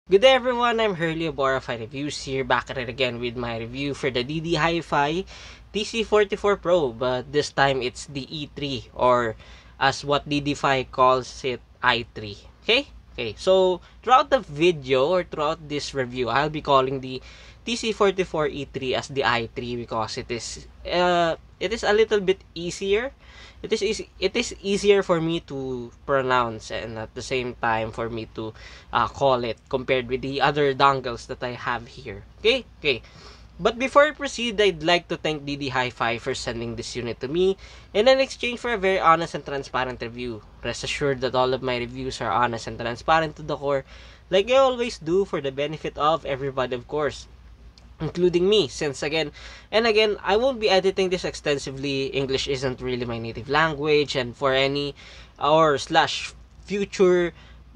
Good day everyone, I'm Hurley of Borify Reviews here, back at it again with my review for the DD Hi-Fi TC44 Pro, but this time it's the E3, or as what DDFi calls it, i3. Okay, so throughout the video or throughout this review, I'll be calling the TC44 E3 as the i3 because it is a little bit easier. It is easier for me to pronounce, and at the same time for me to call it, compared with the other dongles that I have here. Okay. But before I proceed, I'd like to thank DD Hi-Fi for sending this unit to me in an exchange for a very honest and transparent review. Rest assured that all of my reviews are honest and transparent to the core, like I always do, for the benefit of everybody, of course, including me, since again and again I won't be editing this extensively. English isn't really my native language, and for any or slash future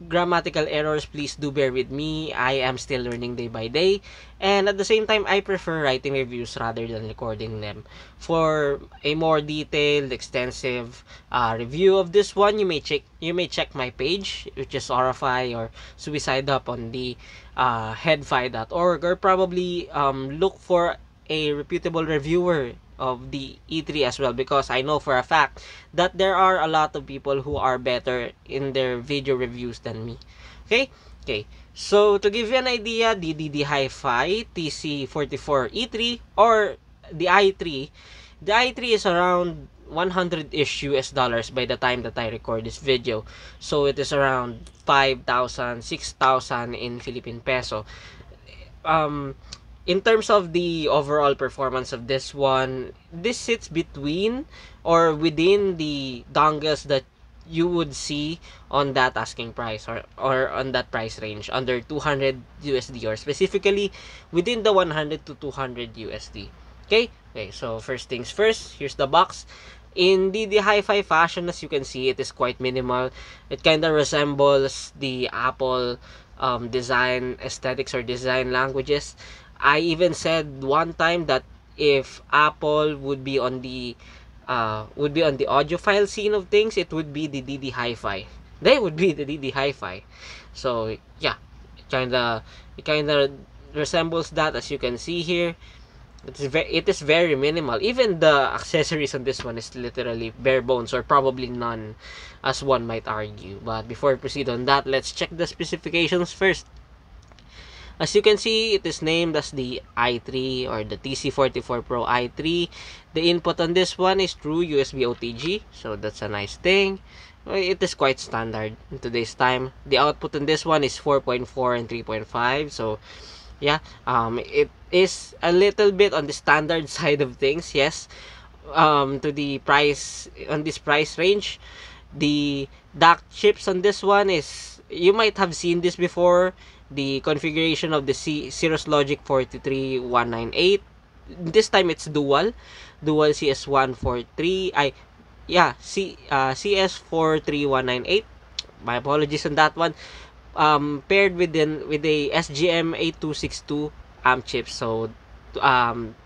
grammatical errors, please do bear with me. I am still learning day by day, and at the same time I prefer writing reviews rather than recording them. For a more detailed, extensive review of this one, you may check my page, which is Orify or Suicide Up, on the headfi.org, or probably look for a reputable reviewer of the E3 as well, because I know for a fact that there are a lot of people who are better in their video reviews than me. Okay. So to give you an idea, the DD Hi-Fi TC44 E3 or the i3, the i3 is around 100-ish US dollars by the time that I record this video. So it is around 5,000, 6,000 in Philippine peso. In terms of the overall performance of this one, this sits between or within the dongles that you would see on that asking price, or on that price range, under 200 USD, or specifically within the 100 to 200 USD. Okay, so first things first, here's the box. In the Hi-Fi fashion, as you can see, it is quite minimal. It kind of resembles the Apple design aesthetics or design languages. I even said one time that if Apple would be on the audiophile scene of things, it would be the DD Hi-Fi. They would be the DD Hi-Fi. So yeah, it kinda resembles that, as you can see here. It is very minimal. Even the accessories on this one is literally bare bones, or probably none, as one might argue. But before we proceed on that, let's check the specifications first. As you can see, it is named as the i3, or the TC44 Pro i3. The input on this one is through USB OTG, so that's a nice thing. It is quite standard in today's time. The output on this one is 4.4 and 3.5, so yeah, it is a little bit on the standard side of things, yes. To the price, on this price range, the DAC chips on this one is, you might have seen this before, the configuration of the Cirrus Logic 43198. This time it's dual CS143, CS43198. My apologies on that one. Paired with a SGM 8262 amp chip. So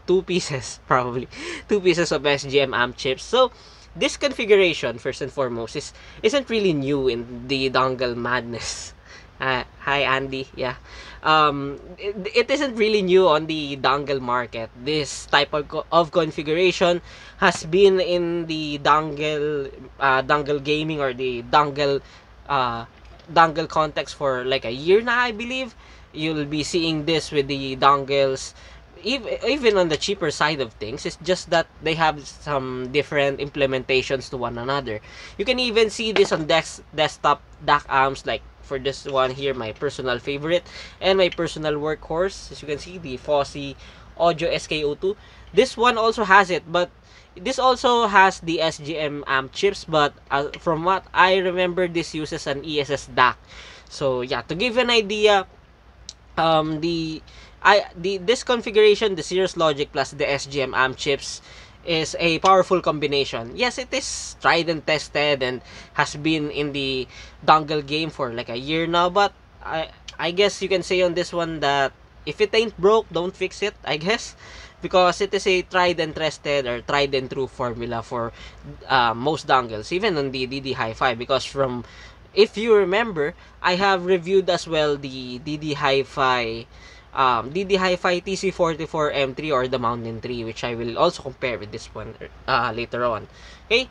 two pieces probably two pieces of SGM amp chips. So this configuration, first and foremost, isn't really new in the dongle madness. Hi Andy. Yeah, it isn't really new on the dongle market. This type of configuration has been in the dongle gaming, or the dongle context, for like a year now, I believe. You'll be seeing this with the dongles, even on the cheaper side of things. It's just that they have some different implementations to one another. You can even see this on desktop DAC amps, like for this one here, my personal favorite and my personal workhorse. As you can see, the Fosi Audio SK02. This one also has it, but this also has the SGM amp chips, but from what I remember, this uses an ESS DAC. So yeah, to give an idea, this configuration, the Cirrus Logic plus the SGM amp chips, is a powerful combination. Yes, it is tried and tested and has been in the dongle game for like a year now, but I guess you can say on this one that if it ain't broke, don't fix it, I guess, because it is a tried and tested or tried and true formula for most dongles, even on the DD Hi-Fi, because from if you remember, I have reviewed as well the DD Hi-Fi TC44 M3 or the Mountain 3, which I will also compare with this one later on. Okay,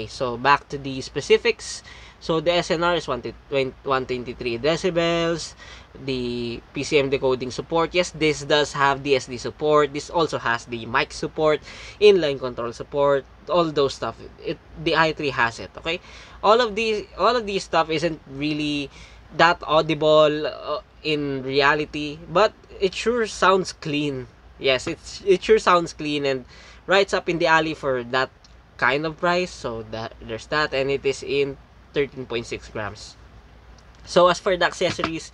so back to the specifics. So the SNR is 123 decibels. The PCM decoding support, yes, this does have DSD support. This also has the mic support, inline control support, all those stuff. The i3 has it. Okay, all of these stuff isn't really that audible in reality, but it sure sounds clean. Yes, it sure sounds clean and right up in the alley for that kind of price. So that there's that, and it is in 13.6 grams. So as for the accessories,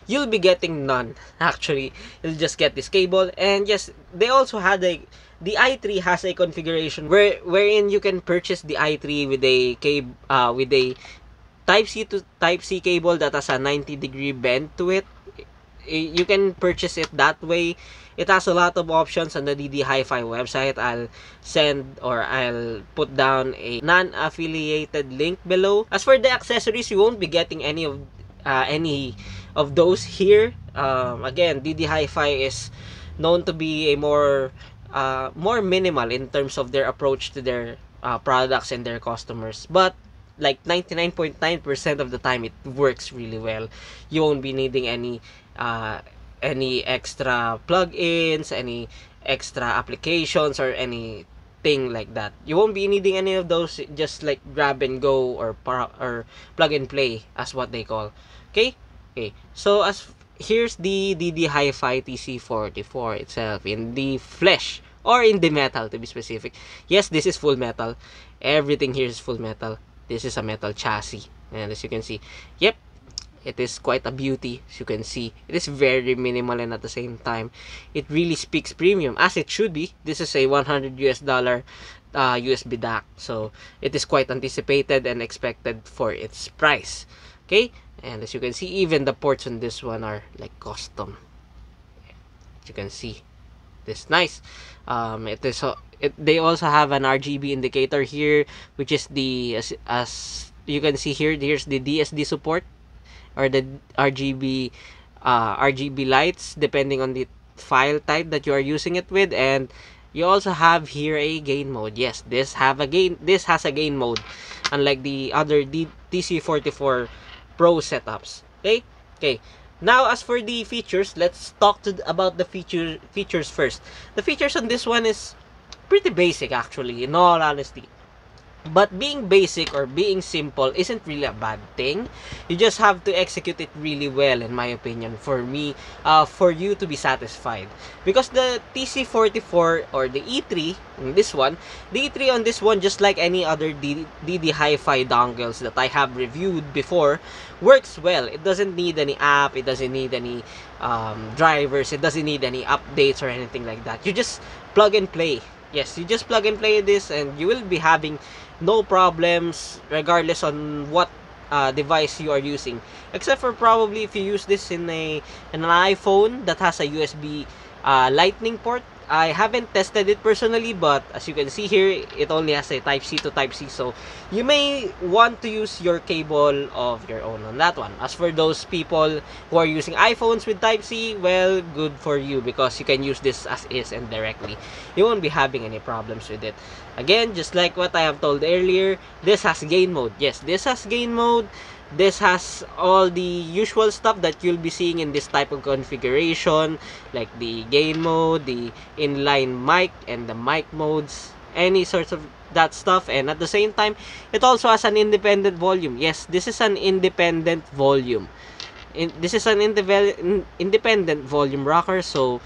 you'll be getting none. Actually, you'll just get this cable, and yes, they also had the i3 has a configuration wherein you can purchase the i3 with a cable with a Type C to Type C cable that has a 90-degree bend to it. You can purchase it that way. It has a lot of options on the DD Hi-Fi website. I'll put down a non-affiliated link below. As for the accessories, you won't be getting any of those here. Again, DD Hi-Fi is known to be a more minimal in terms of their approach to their products and their customers, but like 99.9% of the time it works really well. You won't be needing any extra plugins, any extra applications, or anything like that. You won't be needing any of those. Just like grab and go or plug and play, as what they call. Okay, so here's the DD Hi-Fi TC44 itself in the flesh, or in the metal to be specific. Yes, this is full metal. Everything here is full metal. This is a metal chassis, and as you can see, yep, it is quite a beauty. As you can see, it is very minimal, and at the same time it really speaks premium, as it should be. This is a $100 USB DAC, so it is quite anticipated and expected for its price. Okay, and as you can see, even the ports on this one are like custom. As you can see, this nice. They also have an RGB indicator here, which is the as you can see here. Here's the DSD support, or the RGB lights, depending on the file type that you are using it with. And you also have here a gain mode. Yes, this has a gain mode, unlike the other TC44 Pro setups. Okay. Now, as for the features, let's talk about the features first. The features on this one is pretty basic, actually, in all honesty. But being basic or being simple isn't really a bad thing. You just have to execute it really well, in my opinion, for you to be satisfied. Because the TC44 or the E3 in this one, the E3 on this one, just like any other DD Hi-Fi dongles that I have reviewed before, works well. It doesn't need any app, it doesn't need any drivers, it doesn't need any updates or anything like that. You just plug and play. Yes, you just plug and play this, and you will be having no problems regardless on what device you are using, except for probably if you use this in an iPhone that has a USB lightning port. I haven't tested it personally, but as you can see here, it only has a Type C to Type C, so you may want to use your cable of your own on that one. As for those people who are using iPhones with Type C, well, good for you, because you can use this as is and directly. You won't be having any problems with it. Again, just like what I have told earlier, this has gain mode. Yes, this has gain mode. This has all the usual stuff that you'll be seeing in this type of configuration, like the gain mode, the inline mic, and the mic modes, any sorts of that stuff. And at the same time, it also has an independent volume. Yes, this is an independent volume. This is an independent volume rocker, so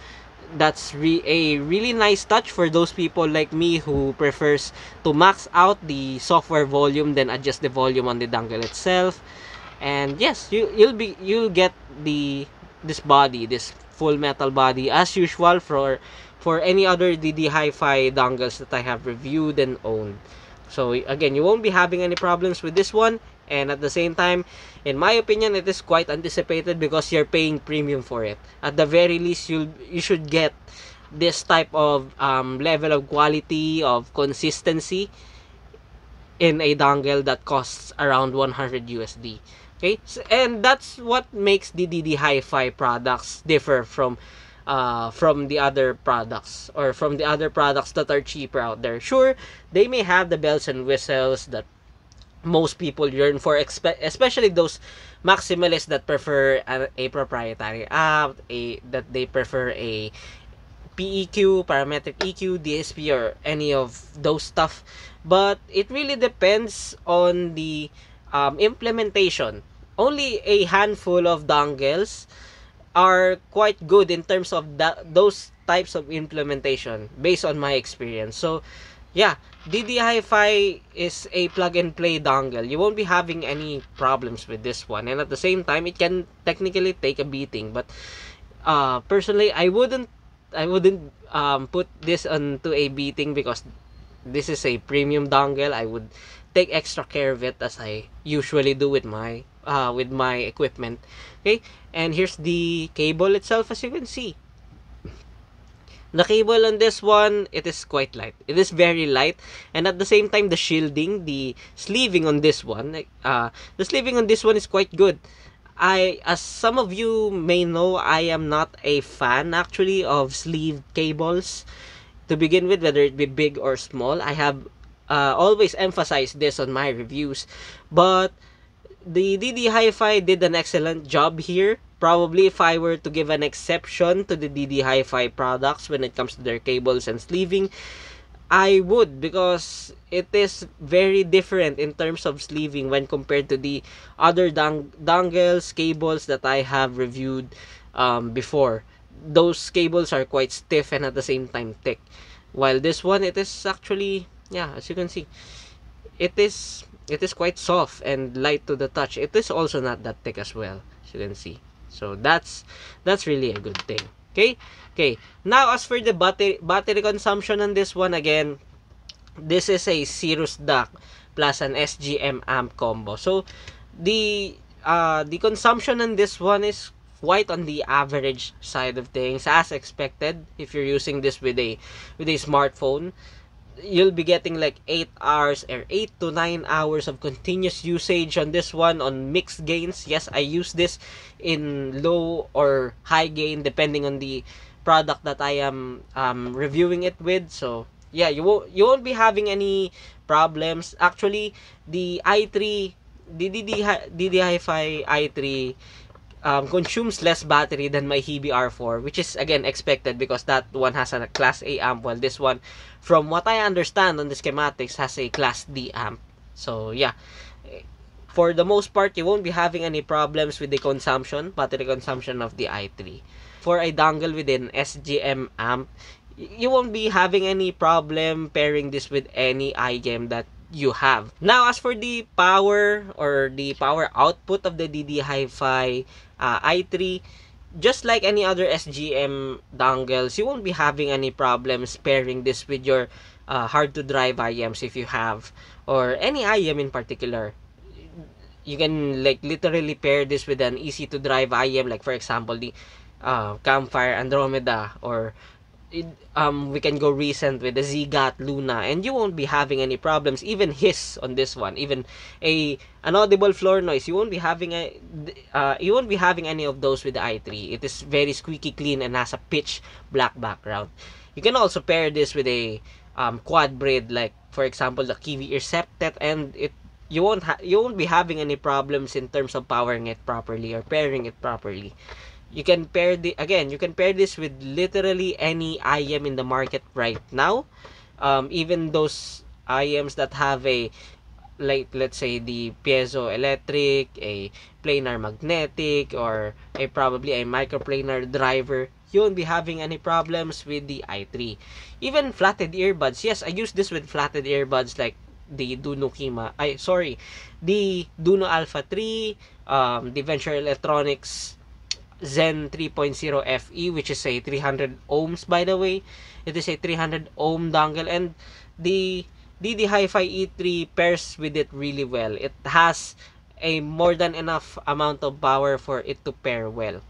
that's a really nice touch for those people like me who prefers to max out the software volume then adjust the volume on the dongle itself. And yes, you'll get this full metal body as usual for any other DD Hi-Fi dongles that I have reviewed and owned. So again, you won't be having any problems with this one. And at the same time, in my opinion, it is quite anticipated because you're paying premium for it. At the very least, you should get this type of level of quality, of consistency, in a dongle that costs around 100 USD. Okay, and that's what makes the DD Hi-Fi products differ from the other products, or from the other products that are cheaper out there. Sure, they may have the bells and whistles that most people yearn for, especially those maximalists that prefer a proprietary app, that they prefer a PEQ, parametric EQ, DSP, or any of those stuff. But it really depends on the implementation. Only a handful of dongles are quite good in terms of those types of implementation based on my experience. So yeah, DD Hi-Fi is a plug and play dongle. You won't be having any problems with this one, and at the same time it can technically take a beating. But personally, I wouldn't put this onto a beating, because this is a premium dongle. I would take extra care of it, as I usually do with my equipment. Okay, and here's the cable itself. As you can see, the cable on this one, it is quite light. It is very light, and at the same time, the shielding, the sleeving on this one, is quite good. As some of you may know, I am not a fan actually of sleeved cables to begin with, whether it be big or small. I have always emphasized this on my reviews, but the DD Hi-Fi did an excellent job here. Probably if I were to give an exception to the DD Hi-Fi products when it comes to their cables and sleeving, I would, because it is very different in terms of sleeving when compared to the other dongles, cables that I have reviewed before. Those cables are quite stiff and at the same time thick. While this one, it is actually, yeah, as you can see, it is quite soft and light to the touch. It is also not that thick as well, as you can see. So that's really a good thing. Okay. Now, as for the battery consumption on this one, again, this is a Cirrus DAC plus an SGM amp combo. So the consumption on this one is quite on the average side of things, as expected. If you're using this with a smartphone, you'll be getting like 8 hours or 8 to 9 hours of continuous usage on this one on mixed gains. Yes, I use this in low or high gain depending on the product that I am reviewing it with. So yeah, you won't be having any problems. Actually, the i3 the DD Hi-Fi i3 consumes less battery than my Hebe R4, which is again expected because that one has a Class A amp, while this one, from what I understand on the schematics, has a Class D amp. So yeah, for the most part, you won't be having any problems with the battery consumption of the i3. For a dongle with an SGM amp, you won't be having any problem pairing this with any IEM that you have. Now, as for the power or the power output of the DD Hi-Fi i3, just like any other SGM dongles, you won't be having any problems pairing this with your hard to drive IEMs if you have, or any IEM in particular. You can like literally pair this with an easy to drive IEM, like for example the Campfire Andromeda, or we can go recent with the Zgat Luna, and you won't be having any problems. Even hiss on this one, even an audible floor noise, you won't be having any of those with the i3. It is very squeaky clean and has a pitch black background. You can also pair this with a quad braid, like for example the Kiwi Ear Septet, and you won't be having any problems in terms of powering it properly or pairing it properly. You can pair this with literally any IEM in the market right now. Even those IEMs that have a, like let's say the piezoelectric, a planar magnetic, or probably a microplanar driver, you won't be having any problems with the i3. Even flatted earbuds. Yes, I use this with flatted earbuds like the the Duno Alpha 3, the Venture Electronics Zen 3.0 FE, which is a 300 ohms, by the way. It is a 300 ohm dongle, and the DD Hi-Fi E3 pairs with it really well. It has a more than enough amount of power for it to pair well.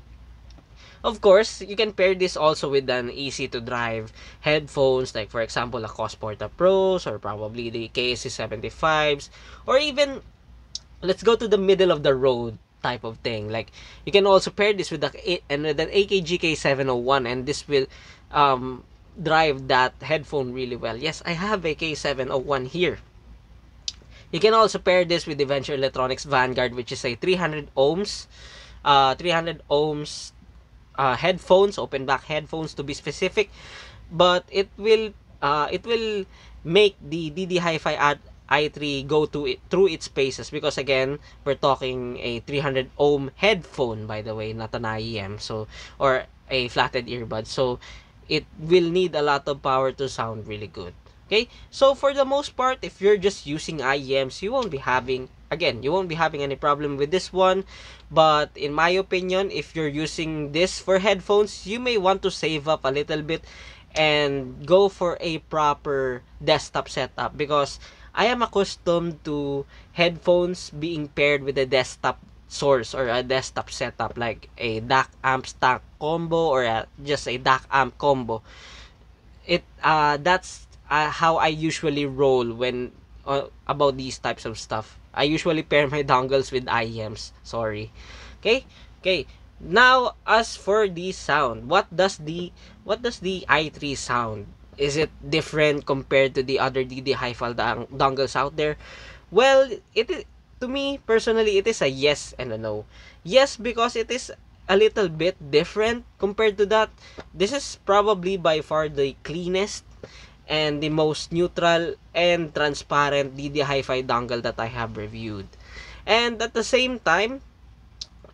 Of course, you can pair this also with an easy to drive headphones, like for example, the Cosporta Pros or probably the KSC 75s, or even let's go to the middle of the road type of thing. Like you can also pair this with with an AKG K701, and this will drive that headphone really well. Yes, I have a K701 here. You can also pair this with the Venture Electronics Vanguard, which is a 300 ohms headphones, open back headphones to be specific, but it will make the DD Hi-Fi at i3 go to it through its paces, because again, we're talking a 300 ohm headphone, by the way, not an IEM, so, or a flatted earbud, so it will need a lot of power to sound really good. Okay, so for the most part, if you're just using IEMs, you won't be having, again, you won't be having any problem with this one. But in my opinion, if you're using this for headphones, you may want to save up a little bit and go for a proper desktop setup, because I am accustomed to headphones being paired with a desktop source or a desktop setup, like a DAC amp stack combo, or just a DAC amp combo. That's how I usually roll when about these types of stuff. I usually pair my dongles with IEMs. Sorry. Okay? Okay. Now, as for the sound, what does the i3 sound? Is it different compared to the other DD Hi-Fi dongles out there? Well, it is, to me personally, it is a yes and a no. Yes, because it is a little bit different compared to that. This is probably by far the cleanest and the most neutral and transparent DD Hi-Fi dongle that I have reviewed. And at the same time,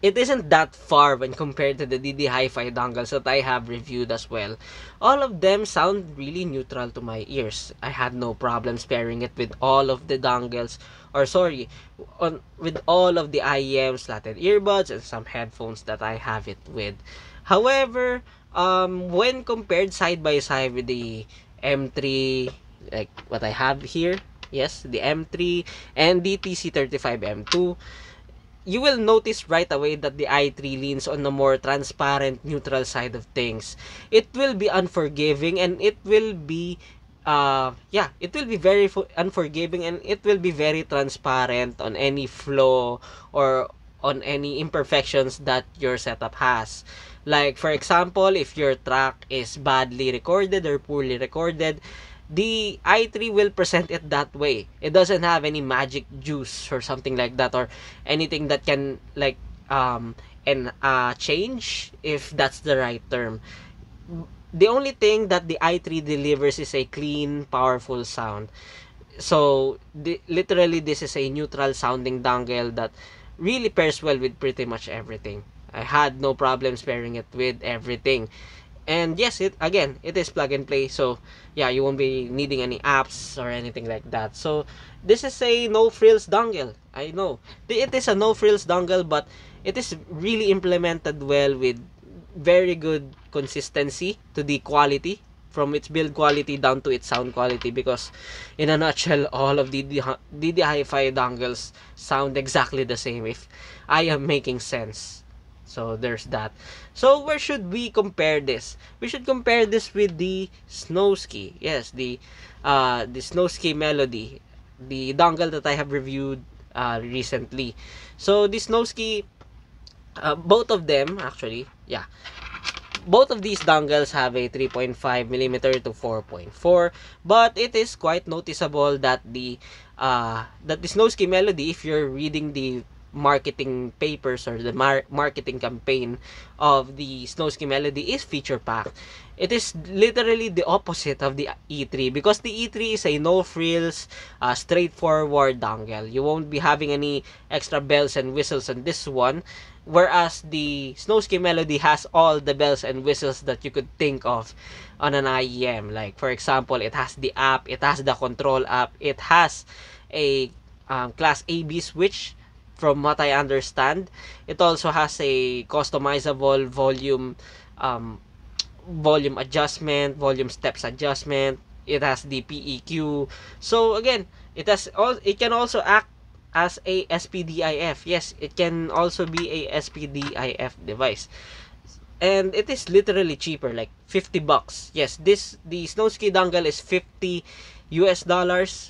it isn't that far when compared to the DD Hi-Fi dongles that I have reviewed as well. All of them sound really neutral to my ears. I had no problems pairing it with all of the dongles, or sorry, with all of the IEM slatted earbuds and some headphones that I have it with. However, when compared side by side with the M3, like what I have here, yes, the M3 and the TC35M2, you will notice right away that the i3 leans on the more transparent, neutral side of things. It will be unforgiving, and it will be it will be very unforgiving, and it will be very transparent on any flaw or on any imperfections that your setup has. Like for example, if your track is badly recorded or poorly recorded, the i3 will present it that way. It doesn't have any magic juice or something like that, or anything that can like change, if that's the right term. The only thing that the i3 delivers is a clean, powerful sound. So literally, this is a neutral sounding dongle that really pairs well with pretty much everything. I had no problems pairing it with everything. And yes, it is plug and play, so yeah, you won't be needing any apps or anything like that. So this is a no frills dongle. I know it is a no frills dongle, but it is really implemented well with very good consistency to the quality, from its build quality down to its sound quality, because in a nutshell, all of the DD Hi-Fi dongles sound exactly the same, if I am making sense. So there's that. So where should we compare this? We should compare this with the Snowski. Yes, the Snowski Melody, the dongle that I have reviewed recently. So the Snowski, both of them actually, yeah, both of these dongles have a 3.5mm to 4.4, but it is quite noticeable that the Snowski Melody, if you're reading the marketing papers or the marketing campaign of the Snowski Melody, is feature packed. It is literally the opposite of the E3, because the E3 is a no frills, straightforward dongle. You won't be having any extra bells and whistles on this one, whereas the Snowski Melody has all the bells and whistles that you could think of on an IEM. Like for example, it has the app, it has the control app, it has a class AB switch. From what I understand, it also has a customizable volume adjustment, volume steps adjustment. It has the PEQ. So again, it can also act as a SPDIF. Yes, it can also be a SPDIF device. and it is literally cheaper, like $50. Yes, the Snowski dongle is $50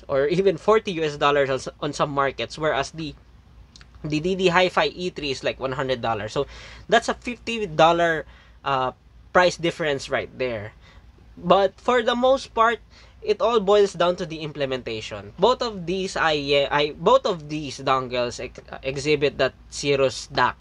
or even $40 on some markets, whereas the DD Hi-Fi E3 is like $100. So that's a $50 price difference right there. But for the most part, it all boils down to the implementation. Both of these dongles exhibit that Cirrus DAC.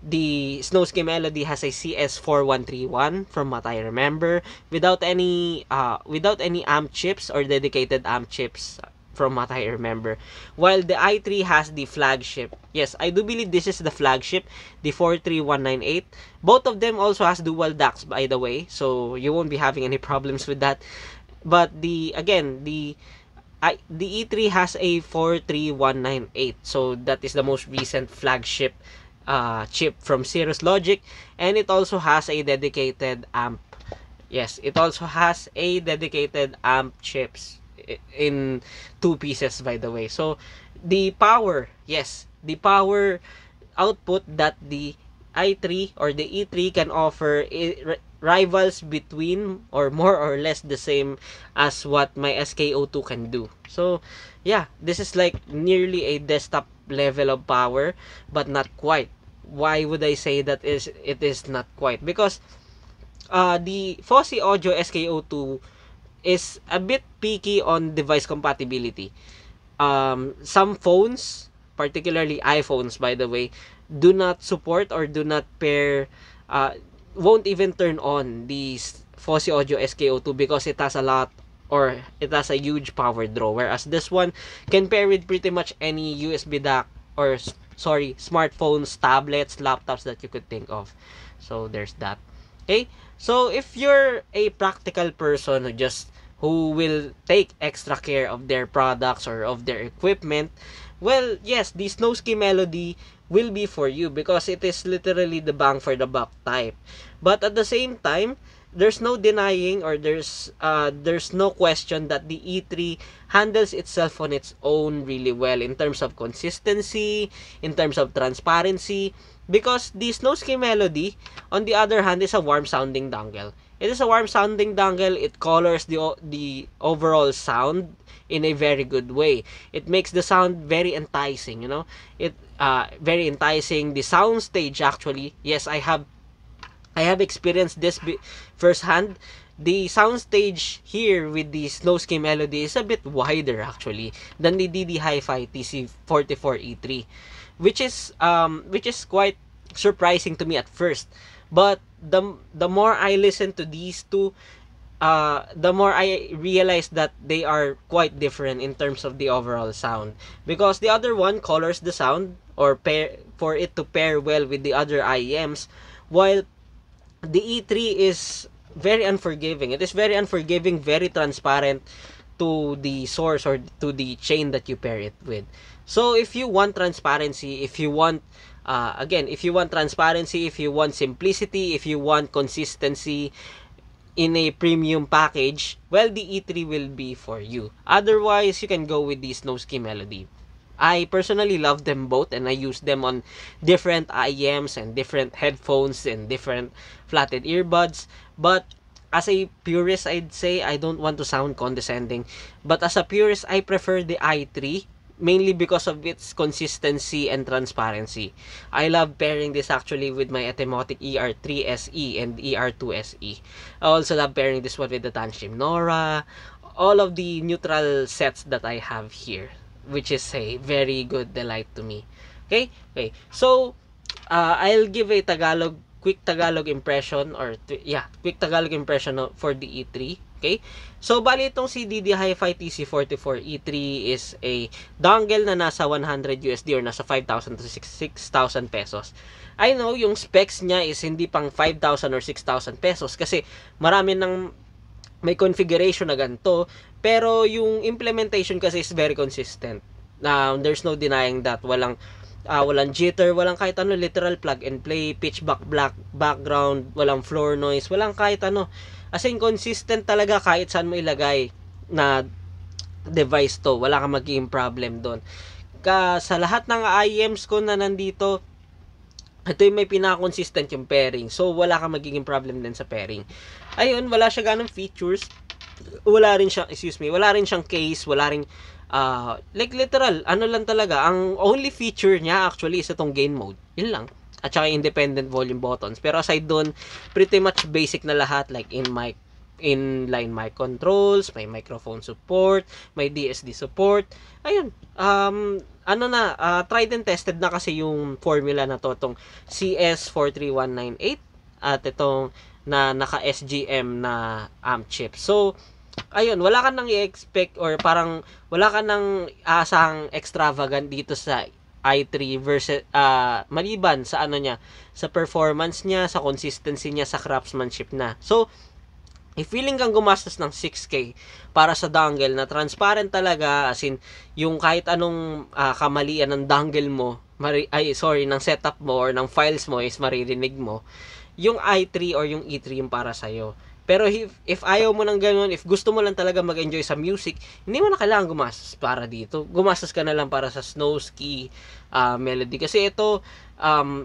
The Snowski Melody has a CS4131 from what I remember, without any amp chips or dedicated amp chips from what I remember. While the i3 has the flagship. Yes, I do believe this is the flagship, the 43198. Both of them also has dual DACs, by the way, so you won't be having any problems with that. But the E3 has a 43198, so that is the most recent flagship chip from Cirrus Logic, and it also has a dedicated amp. Yes, it also has a dedicated amp chips in two pieces, by the way. So the power, yes, the power output that the i3 or the E3 can offer rivals between or more or less the same as what my SK02 can do. So yeah, this is like nearly a desktop level of power, but not quite. Why would I say that it is not quite? Because the Fosi Audio SK02 is a bit picky on device compatibility. Some phones, particularly iPhones, by the way, do not support or do not pair, won't even turn on the Fosi Audio SK02 because it has a lot, or it has a huge power draw. Whereas this one can pair with pretty much any USB DAC or smartphones, tablets, laptops that you could think of. So there's that. Okay, so if you're a practical person who will take extra care of their products or of their equipment, well, yes, the Snowski Melody will be for you because it is literally the bang for the buck type. But at the same time, there's no denying, or there's no question that the E3 handles itself on its own really well in terms of consistency, in terms of transparency, because the Snowski Melody, on the other hand, is a warm sounding dongle. It is a warm sounding dongle. It colors the overall sound in a very good way. It makes the sound very enticing, you know. It very enticing. The sound stage, actually, yes, I have experienced this firsthand. The soundstage here with the Snowski Melody is a bit wider actually than the DD Hi-Fi TC44E3, which is quite surprising to me at first. But the more I listen to these two, the more I realize that they are quite different in terms of the overall sound, because the other one colors the sound or pair for it to pair well with the other IEMs, while the E3 is very unforgiving. It is very unforgiving, very transparent to the source or to the chain that you pair it with. So if you want transparency, if you want if you want transparency, if you want simplicity, if you want consistency in a premium package, well, the E3 will be for you. Otherwise, you can go with the Snowski Melody. I personally love them both, and I use them on different IEMs and different headphones and different flatted earbuds. But as a purist, I'd say, I don't want to sound condescending, but as a purist, I prefer the i3, mainly because of its consistency and transparency. I love pairing this actually with my Etymotic ER3 SE and ER2 SE. I also love pairing this one with the Tanshim Nora, all of the neutral sets that I have here, which is a very good delight to me. Okay? So, I'll give a quick Tagalog impression, quick Tagalog impression for the E3. Okay? So, bali itong si DD Hi-Fi TC44 E3 is a dongle na nasa 100 USD or nasa 5,000 to 6,000 pesos. I know yung specs niya is hindi pang 5,000 or 6,000 pesos kasi marami ng may configuration na ganito, pero yung implementation kasi is very consistent. Now, there's no denying that. Walang jitter, walang kahit ano, literal plug and play, pitch black background, walang floor noise, walang kahit ano. As in, consistent talaga kahit saan mo ilagay na device to. Wala kang magiging problem doon. Sa lahat ng IEMs ko na nandito, ito yung may pinaka-consistent yung pairing. So, wala kang magiging problem din sa pairing. Ayun, wala siya ganong features. Wala rin siya, wala rin siyang case, wala rin, like literal, ano lang talaga, ang only feature niya actually is itong gain mode. Yun lang. At saka independent volume buttons. Pero aside doon, pretty much basic na lahat, like inline mic controls, may microphone support, may DSD support. Ayun, tried and tested na kasi yung formula na to, itong CS43198 at itong na naka-SGM na amp chip. So, ayun, wala ka nang i-expect or parang wala ka nang asahang extravagant dito sa i3 versus maliban sa ano niya, sa performance niya, sa consistency niya, sa craftsmanship na. So, if feeling kang gumastos ng 6K para sa dongle na transparent talaga, as in, yung kahit anong kamalian ng dongle mo, ng setup mo or ng files mo is maririnig mo, yung i3 or yung E3 yung para sa'yo. Pero if ayaw mo ng ganun, if gusto mo lang talaga mag-enjoy sa music, hindi mo na kailangan gumastos para dito. Gumastos ka na lang para sa Snowski melody. Kasi ito,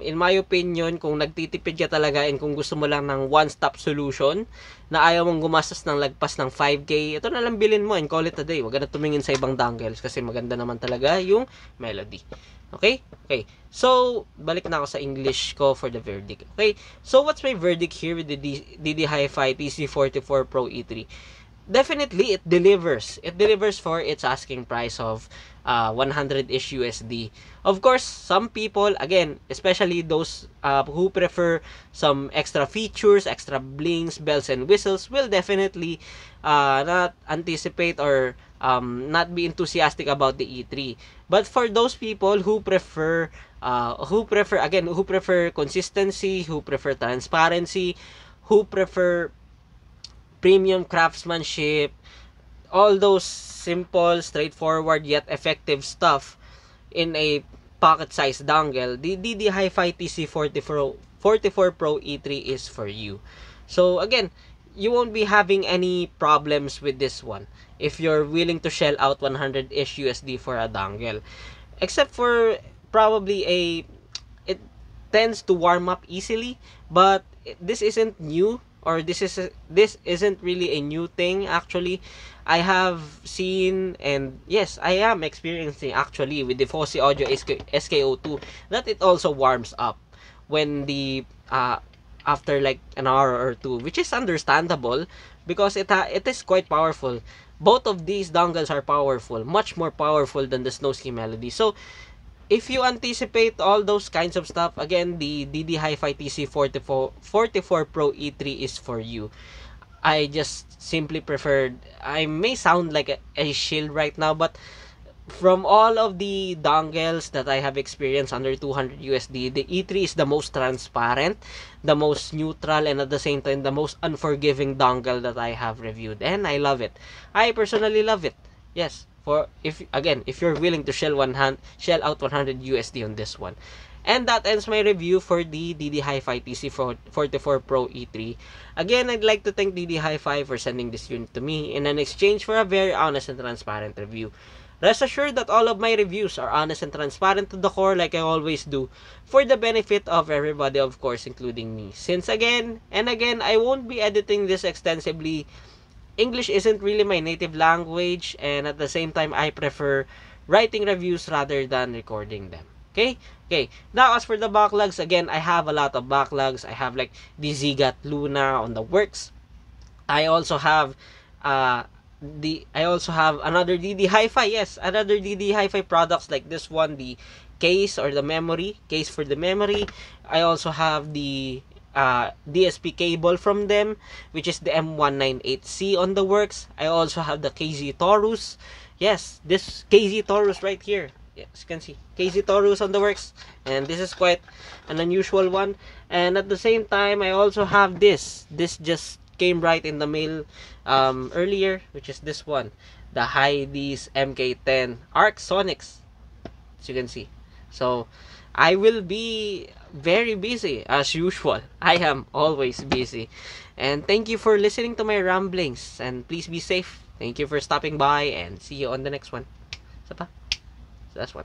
in my opinion, kung nagtitipid ka talaga and kung gusto mo lang ng one-stop solution, na ayaw mong gumastos ng lagpas ng 5K, ito na lang bilhin mo and call it a day. Huwag ka na tumingin sa ibang dongles kasi maganda naman talaga yung melody. Okay? Okay. So, balik na ako sa English ko for the verdict. Okay? So, what's my verdict here with the DD Hi-Fi TC44 Pro E3? Definitely, it delivers. It delivers for its asking price of 100-ish USD. Of course, some people, again, especially those who prefer some extra features, extra blings, bells and whistles, will definitely not anticipate or not be enthusiastic about the E3. But for those people who prefer consistency, who prefer transparency, who prefer premium craftsmanship, all those simple, straightforward yet effective stuff in a pocket-sized dongle, the DD Hi-Fi TC44 Pro E3 is for you. So again, you won't be having any problems with this one if you're willing to shell out 100-ish USD for a dongle. Except for probably it tends to warm up easily, but this isn't new, or this isn't really a new thing. Actually, I have seen, and yes, I am experiencing actually with the Fosi Audio SK02 that it also warms up when the after like an hour or two, which is understandable because it is quite powerful. Both of these dongles are powerful, much more powerful than the Snowski Melody. So if you anticipate all those kinds of stuff, again, the DD Hi-Fi TC44 Pro E3 is for you. I just simply preferred, I may sound like a shield right now, but from all of the dongles that I have experienced under 200 USD, the E3 is the most transparent, the most neutral, and at the same time, the most unforgiving dongle that I have reviewed. And I love it. I personally love it. Yes. If you're willing to shell out 100 USD on this one. And that ends my review for the DD Hi-Fi TC44 Pro E3. Again, I'd like to thank DD Hi-Fi for sending this unit to me in an exchange for a very honest and transparent review. Rest assured that all of my reviews are honest and transparent to the core, like I always do, for the benefit of everybody, of course, including me. Since again and again, I won't be editing this extensively. English isn't really my native language, and at the same time, I prefer writing reviews rather than recording them. Okay? Okay. Now, as for the backlogs, again, I have a lot of backlogs. I have like the Zigat Luna on the works. I also have another DD Hi-Fi. Yes, another DD Hi-Fi products like this one, the case or the memory, case for the memory. I also have the DSP cable from them, which is the M198C on the works. I also have the KZ Taurus. Yes, this KZ Taurus right here. Yes, you can see KZ Taurus on the works, and this is quite an unusual one. And at the same time, I also have this. This just came right in the mail earlier, which is this one, the Heidi's MK10 Arc Sonics, as you can see. So I will be very busy as usual. I am always busy. And thank you for listening to my ramblings, and please be safe. Thank you for stopping by, and see you on the next one. Isa pa? So that's one.